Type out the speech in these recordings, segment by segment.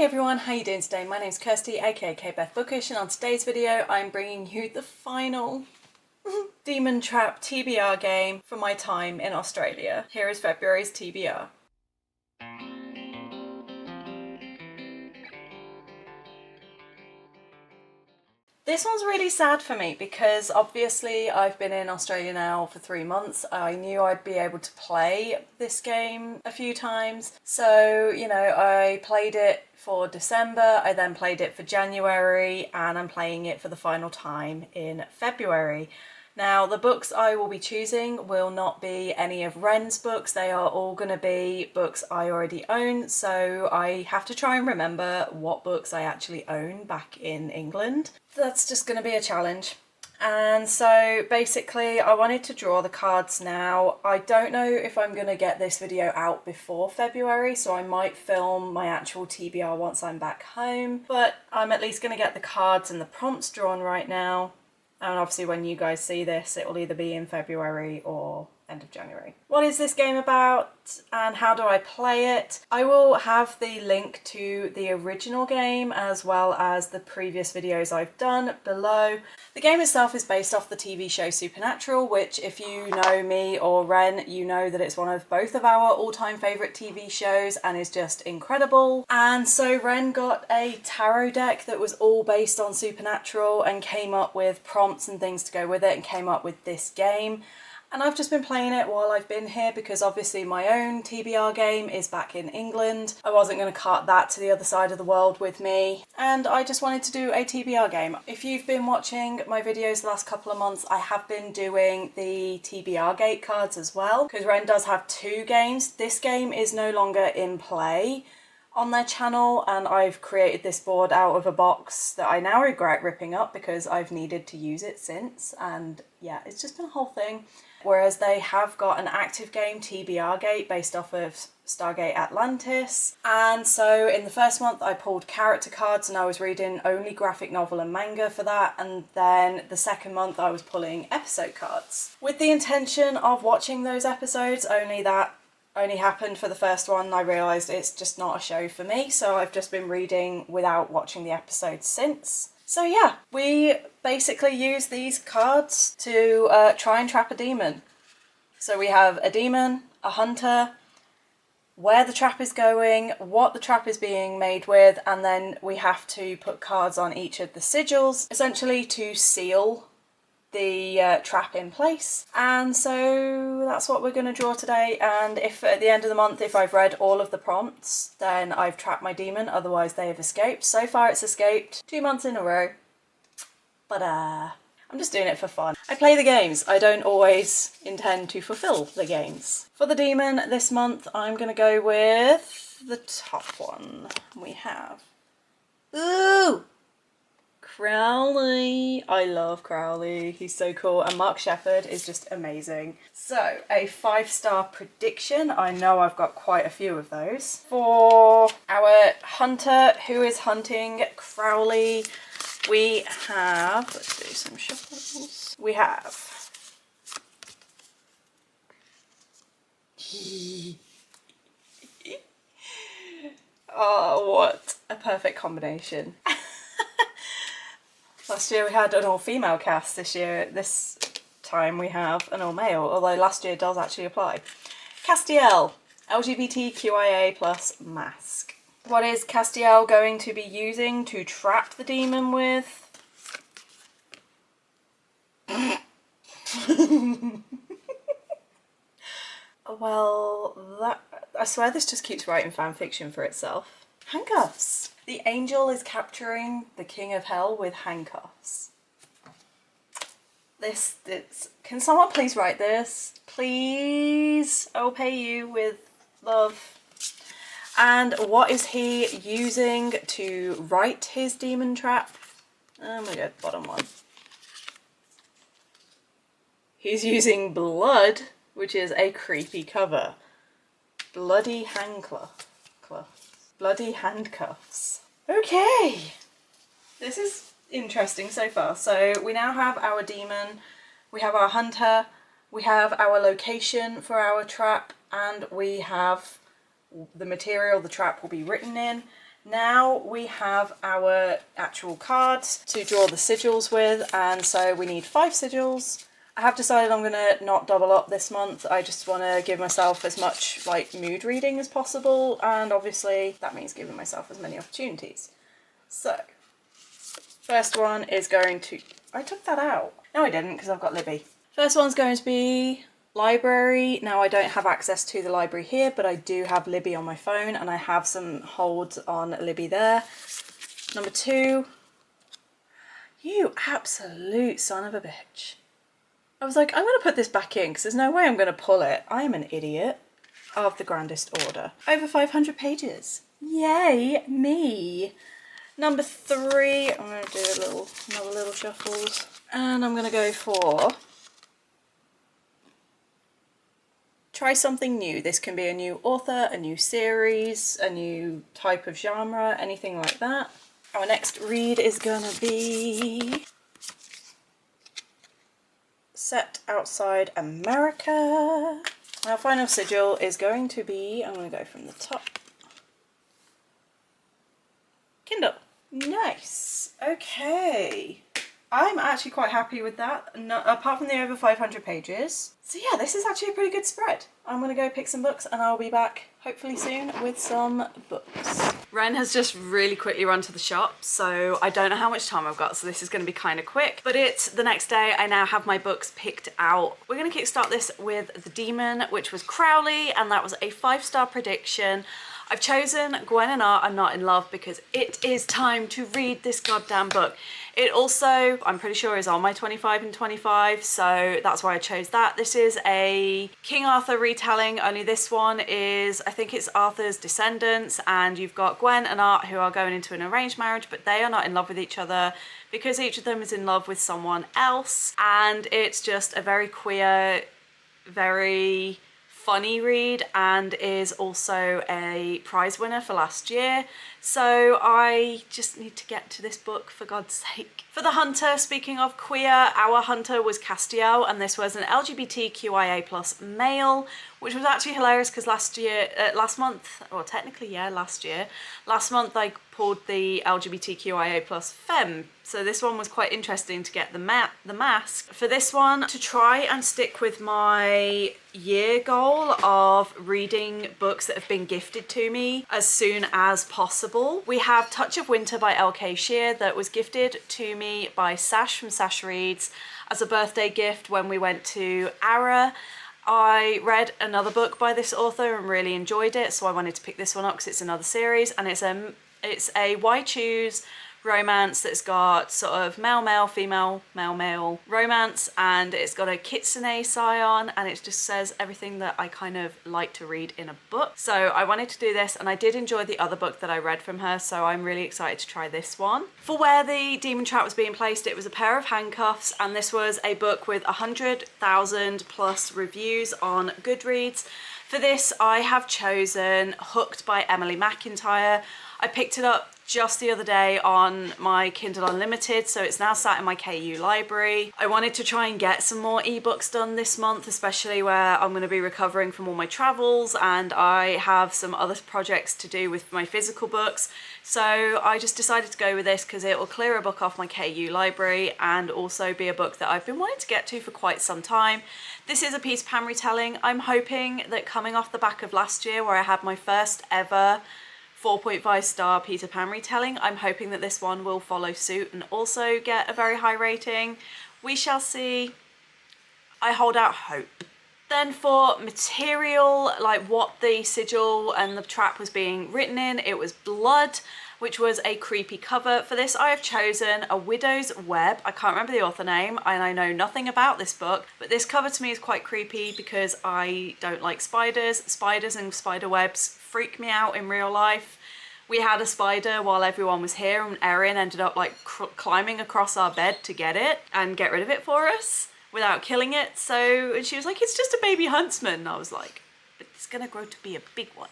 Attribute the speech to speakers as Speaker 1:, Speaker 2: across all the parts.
Speaker 1: Hey everyone, how you doing today? My name's Kirsty, aka Beth Bookish, and on today's video I'm bringing you the final Demon Trap TBR game for my time in Australia. Here is February's TBR. This one's really sad for me because obviously I've been in Australia now for 3 months. I knew I'd be able to play this game a few times. So, you know, I played it for December, I then played it for January, and I'm playing it for the final time in February. Now, the books I will be choosing will not be any of Ren's books. They are all going to be books I already own, so I have to try and remember what books I actually own back in England. That's just going to be a challenge. And so basically I wanted to draw the cards now. I don't know if I'm going to get this video out before February, so I might film my actual TBR once I'm back home, but I'm at least going to get the cards and the prompts drawn right now. And obviously when you guys see this, it will either be in February or end of January. What is this game about and how do I play it? I will have the link to the original game as well as the previous videos I've done below. The game itself is based off the TV show Supernatural, which if you know me or Ren, you know that it's one of both of our all-time favourite TV shows and is just incredible. And so Ren got a tarot deck that was all based on Supernatural and came up with prompts and things to go with it and came up with this game. And I've just been playing it while I've been here because obviously my own TBR game is back in England. I wasn't going to cart that to the other side of the world with me. And I just wanted to do a TBR game. If you've been watching my videos the last couple of months, I have been doing the TBR gate cards as well. Because Ren does have 2 games. This game is no longer in play on their channel, and I've created this board out of a box that I now regret ripping up because I've needed to use it since, and yeah, it's just been a whole thing. Whereas they have got an active game, TBR Gate, based off of Stargate Atlantis. And so in the first month I pulled character cards and I was reading only graphic novel and manga for that, and then the second month I was pulling episode cards. With the intention of watching those episodes, only that only happened for the first one. I realised it's just not a show for me, so I've just been reading without watching the episodes since. So yeah, we basically use these cards to try and trap a demon. So we have a demon, a hunter, where the trap is going, what the trap is being made with, and then we have to put cards on each of the sigils, essentially to seal the trap in place. And so that's what we're going to draw today, and if at the end of the month if I've read all of the prompts then I've trapped my demon, otherwise they have escaped. So far it's escaped 2 months in a row, but I'm just doing it for fun. I play the games, I don't always intend to fulfill the games. For the demon this month I'm going to go with the top one. We have Crowley. I love Crowley, he's so cool, and Mark Shepherd is just amazing. So a 5-star prediction, I know I've got quite a few of those. For our hunter who is hunting Crowley, we have, let's do some shuffles, we have oh, what a perfect combination. Last year we had an all-female cast, this time we have an all-male, although last year does actually apply. Castiel, LGBTQIA plus mask. What is Castiel going to be using to trap the demon with? Well, I swear this just keeps writing fan fiction for itself. Handcuffs. The angel is capturing the king of hell with handcuffs. Can someone please write this? Please, I'll pay you with love. And what is he using to write his demon trap? Oh my god, bottom one. He's using blood, which is a creepy cover. Bloody handcuffs. Bloody handcuffs. Okay, this is interesting so far. So we now have our demon, we have our hunter, we have our location for our trap, and we have the material the trap will be written in. Now we have our actual cards to draw the sigils with, and so we need 5 sigils. I have decided I'm going to not double up this month. I just want to give myself as much like mood reading as possible, and obviously that means giving myself as many opportunities. So, first one is going to... I took that out. No, I didn't, because I've got Libby. First one's going to be library. Now I don't have access to the library here, but I do have Libby on my phone, and I have some holds on Libby there. Number 2. You absolute son of a bitch. I was like, I'm going to put this back in because there's no way I'm going to pull it. I am an idiot of the grandest order. Over 500 pages. Yay, me. Number 3, I'm going to do another little shuffles. And I'm going to go for try something new. This can be a new author, a new series, a new type of genre, anything like that. Our next read is going to be Set Outside America. Our final sigil is going to be, I'm going to go from the top, Kindle. Nice. Okay. I'm actually quite happy with that, apart from the over 500 pages. So yeah, this is actually a pretty good spread. I'm going to go pick some books and I'll be back hopefully soon with some books. Ren has just really quickly run to the shop, so I don't know how much time I've got, so this is going to be kind of quick. But it's the next day. I now have my books picked out. We're going to kickstart this with The Demon, which was Crowley, and that was a 5-star prediction. I've chosen Gwen and Art I'm Not in Love because it is time to read this goddamn book. It also, I'm pretty sure, is on my 25 and 25, so that's why I chose that. This is a King Arthur retelling, only this one is, I think it's Arthur's descendants, and you've got Gwen and Art who are going into an arranged marriage, but they are not in love with each other because each of them is in love with someone else, and it's just a very queer, very funny read, and is also a prize winner for last year. So I just need to get to this book, for God's sake. For the hunter, speaking of queer, our hunter was Castiel, and this was an LGBTQIA+ male, which was actually hilarious because last month I pulled the LGBTQIA+ femme. So this one was quite interesting to get the mask. For this one, to try and stick with my year goal of reading books that have been gifted to me as soon as possible, we have Touch of Winter by L.K. Shear that was gifted to me by Sash from Sash Reads as a birthday gift when we went to Ara. I read another book by this author and really enjoyed it, so I wanted to pick this one up because it's another series, and it's a Why Choose romance that's got sort of male-male, female, male-male romance, and it's got a kitsune scion, and it just says everything that I kind of like to read in a book. So I wanted to do this, and I did enjoy the other book that I read from her, so I'm really excited to try this one. For where the demon trap was being placed, it was a pair of handcuffs, and this was a book with 100,000 plus reviews on Goodreads. For this, I have chosen Hooked by Emily McIntyre. I picked it up just the other day on my Kindle Unlimited, so it's now sat in my KU library. I wanted to try and get some more ebooks done this month, especially where I'm going to be recovering from all my travels and I have some other projects to do with my physical books. So I just decided to go with this because it will clear a book off my KU library and also be a book that I've been wanting to get to for quite some time. This is a Peter Pan retelling. I'm hoping that coming off the back of last year where I had my first ever 4.5 star Peter Pan retelling, I'm hoping that this one will follow suit and also get a very high rating. We shall see. I hold out hope. Then for material, like what the sigil and the trap was being written in, it was blood, which was a creepy cover. For this, I have chosen A Widow's Web. I can't remember the author name, and I know nothing about this book, but this cover to me is quite creepy because I don't like spiders. Spiders and spider webs freak me out in real life. We had a spider while everyone was here, and Erin ended up like climbing across our bed to get it and get rid of it for us without killing it. So she was like, it's just a baby huntsman. And I was like, but it's gonna grow to be a big one.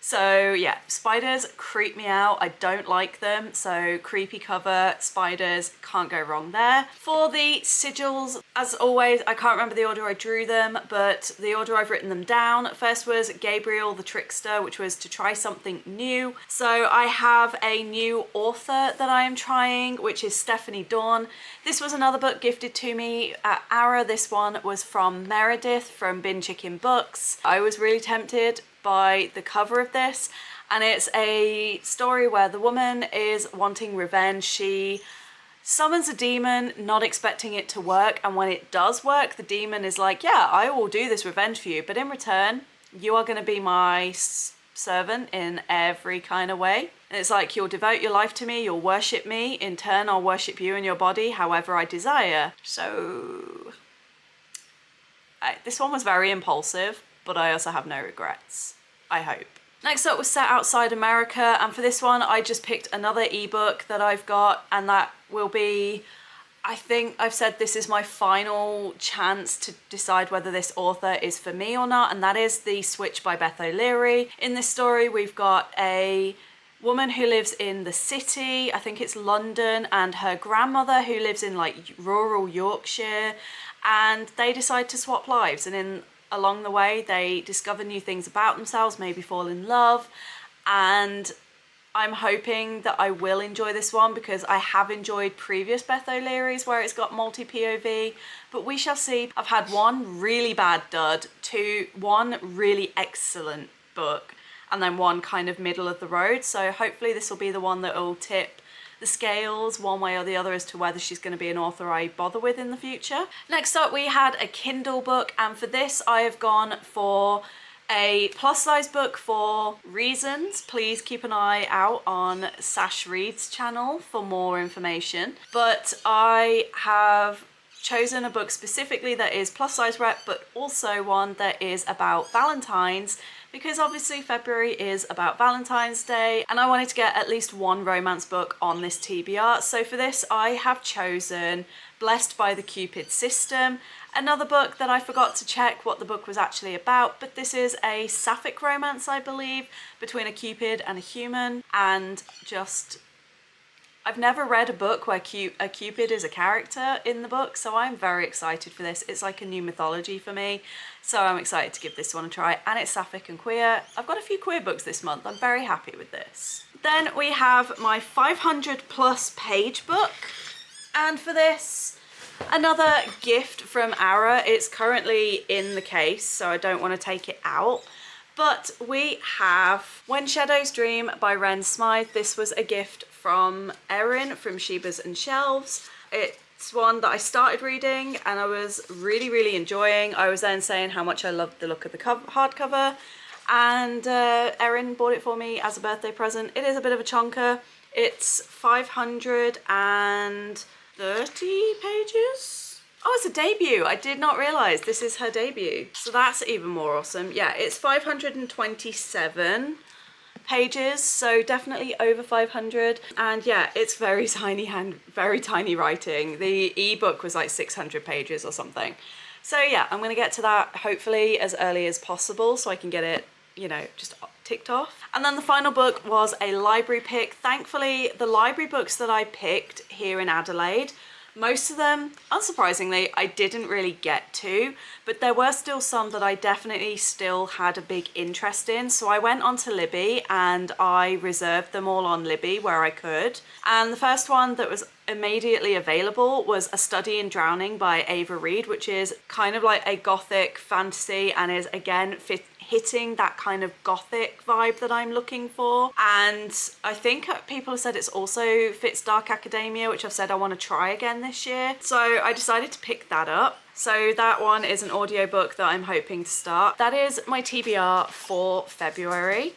Speaker 1: So yeah, spiders creep me out. I don't like them. So creepy cover, spiders, can't go wrong there. For the sigils, as always, I can't remember the order I drew them, but the order I've written them down. First was Gabriel the Trickster, which was to try something new. So I have a new author that I am trying, which is Stephanie Dawn. This was another book gifted to me at Ara. This one was from Meredith from Bin Chicken Books. I was really tempted by the cover of this, and it's a story where the woman is wanting revenge. She summons a demon, not expecting it to work, and when it does work, the demon is like, yeah, I will do this revenge for you, but in return, you are going to be my servant in every kind of way. And it's like, you'll devote your life to me, you'll worship me, in turn I'll worship you and your body however I desire. So this one was very impulsive, but I also have no regrets, I hope. Next up was Set Outside America, and for this one I just picked another ebook that I've got, and that will be, I think I've said this is my final chance to decide whether this author is for me or not, and that is The Switch by Beth O'Leary. In this story we've got a woman who lives in the city, I think it's London, and her grandmother who lives in like rural Yorkshire, and they decide to swap lives, and along the way they discover new things about themselves, maybe fall in love, and I'm hoping that I will enjoy this one because I have enjoyed previous Beth O'Leary's where it's got multi-POV, but we shall see. I've had one really bad dud, one really excellent book, and then one kind of middle of the road, so hopefully this will be the one that will tip the scales one way or the other as to whether she's going to be an author I bother with in the future. Next up we had a Kindle book, and for this I have gone for a plus size book for reasons. Please keep an eye out on Sash Reads channel for more information, but I have chosen a book specifically that is plus size rep, but also one that is about Valentine's, because obviously February is about Valentine's Day and I wanted to get at least one romance book on this TBR. So for this I have chosen Blessed by the Cupid System, another book that I forgot to check what the book was actually about, but this is a sapphic romance, I believe, between a Cupid and a human, and just, I've never read a book where a Cupid is a character in the book, so I'm very excited for this. It's like a new mythology for me, so I'm excited to give this one a try, and it's sapphic and queer. I've got a few queer books this month. I'm very happy with this. Then we have my 500 plus page book, and for this, another gift from Ara. It's currently in the case, so I don't want to take it out. But we have When Shadows Dream by Ren Smythe. This was a gift from Erin from Shebas and Shelves. It's one that I started reading and I was really enjoying. I was then saying how much I loved the look of the hardcover, and Erin bought it for me as a birthday present. It is a bit of a chonker. It's 530 pages. Oh, it's a debut. I did not realize this is her debut. So that's even more awesome. Yeah, it's 527 pages, so definitely over 500. And yeah, it's very tiny writing. The ebook was like 600 pages or something. So yeah, I'm gonna get to that hopefully as early as possible so I can get it, you know, just ticked off. And then the final book was a library pick. Thankfully, the library books that I picked here in Adelaide, most of them, unsurprisingly, I didn't really get to, but there were still some that I definitely still had a big interest in. So I went onto Libby and I reserved them all on Libby where I could. And the first one that was immediately available was A Study in Drowning by Ava Reid, which is kind of like a gothic fantasy and is again hitting that kind of gothic vibe that I'm looking for. And I think people have said it's also fits dark academia, which I've said I want to try again this year. So I decided to pick that up. So that one is an audiobook that I'm hoping to start. That is my TBR for February.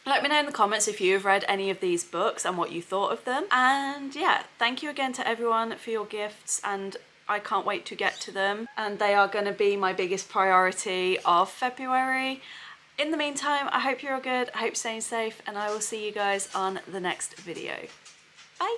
Speaker 1: Let me know in the comments if you have read any of these books and what you thought of them. And yeah, thank you again to everyone for your gifts, and I can't wait to get to them, and they are going to be my biggest priority of February. In the meantime, I hope you're all good, I hope you're staying safe, and I will see you guys on the next video. Bye!